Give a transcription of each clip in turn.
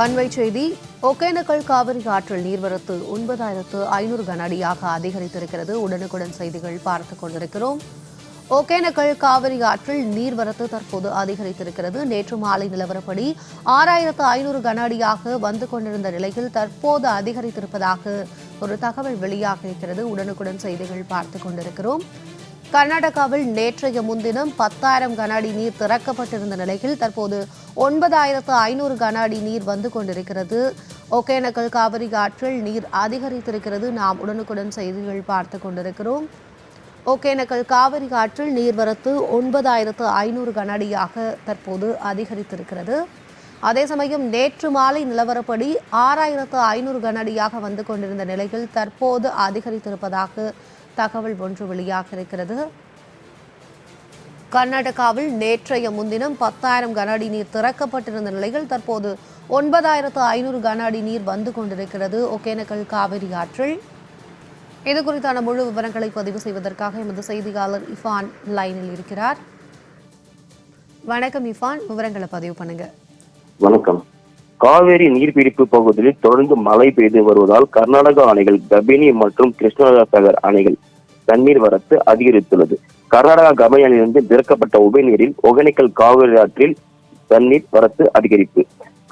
அண்மை செய்தி. ஒகேனக்கல் காவிரி ஆற்றில் நீர்வரத்து 9,500 கன அடியாக அதிகரித்திருக்கிறது. உடனுக்குடன் செய்திகள் பார்த்துக் கொண்டிருக்கிறோம். ஒகேனக்கல் காவிரி ஆற்றில் நீர்வரத்து தற்போது அதிகரித்திருக்கிறது. நேற்று மாலை நிலவரப்படி 6,500 கன அடியாக வந்து கொண்டிருந்த நிலையில் தற்போது அதிகரித்திருப்பதாக ஒரு தகவல் வெளியாக இருக்கிறது. உடனுக்குடன் செய்திகள் பார்த்துக் கொண்டிருக்கிறோம். கர்நாடகாவில் நேற்றைய முன்தினம் 10,000 கன அடி நீர் திறக்கப்பட்டிருந்த நிலையில் தற்போது 9,500 கன அடி நீர் வந்து கொண்டிருக்கிறது. ஒகேனக்கல் காவிரி ஆற்றில் நீர் அதிகரித்திருக்கிறது. நாம் உடனுக்குடன் செய்திகள் பார்த்துக் கொண்டிருக்கிறோம். ஒகேனக்கல் காவிரி ஆற்றில் நீர்வரத்து 9,500 கன அடியாக தற்போது அதிகரித்திருக்கிறது. அதே சமயம் நேற்று மாலை நிலவரப்படி 6,500 கன அடியாக வந்து கொண்டிருந்த நிலையில் தற்போது அதிகரித்திருப்பதாக தகவல் ஒன்று வெளியாக இருக்கிறது. கர்நாடகாவில் நேற்றைய முன்தினம் 10,000 கன அடி நீர் திறக்கப்பட்டிருந்த நிலையில் தற்போது 9,500 கன அடி நீர் வந்து கொண்டிருக்கிறது ஒகேனக்கல் காவிரி ஆற்றில். இது குறித்தான முழு விவரங்களை பதிவு செய்வதற்காக எமது செய்தியாளர் இஃபான் லைனில் இருக்கிறார். வணக்கம் இஃபான், விவரங்களை பதிவு பண்ணுங்க. வணக்கம். காவேரி நீர்பிடிப்பு பகுதியில் தொடர்ந்து மழை பெய்து வருவதால் கர்நாடக அணைகள் கபினி மற்றும் கிருஷ்ணராசாகர் அணைகள் தண்ணீர் வரத்து அதிகரித்துள்ளது. கர்நாடகா கபினி அணையிலிருந்து திறக்கப்பட்ட உபநீரில் ஒகேனக்கல் காவிரி ஆற்றில் தண்ணீர் வரத்து அதிகரிப்பு.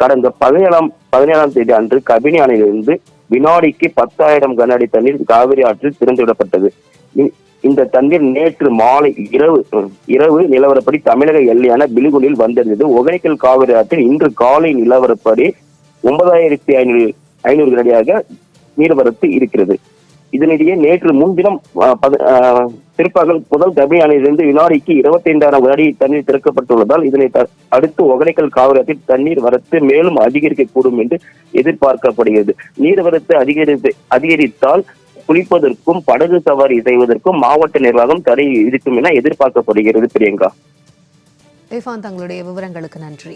கடந்த 17ஆம் தேதி அன்று கபினி அணையிலிருந்து வினாடிக்கு 10,000 கன அடி தண்ணீர் காவிரி ஆற்றில் திறந்துவிடப்பட்டது. இந்த தண்ணீர் நேற்று மாலை இரவு நிலவரப்படி தமிழக எல்லையான பிலிகுண்டில் வந்திருந்தது. ஒகேனக்கல் காவிரி ஆற்றில் இன்று காலை நிலவரப்படி 9,500 கன அடியாக நீர்வரத்து இருக்கிறது. இதனிடையே நேற்று முன்தினம் பிற்பகல் முதல் கபினி அணையிலிருந்து வினாடிக்கு 25,000 கன அடி தண்ணீர் திறக்கப்பட்டுள்ளதால் இதனை அடுத்து ஒகேனக்கல் காவிரி ஆற்றில் தண்ணீர் வரத்து மேலும் அதிகரிக்கக்கூடும் என்று எதிர்பார்க்கப்படுகிறது. நீர்வரத்து அதிகரித்தால் குளிப்பதற்கும் படகு சவாரி செய்வதற்கும் மாவட்ட நிர்வாகம் தடை விதிக்கும் என எதிர்பார்க்கப்படுகிறது. பிரியங்கா, தங்களுடைய விவரங்களுக்கு நன்றி.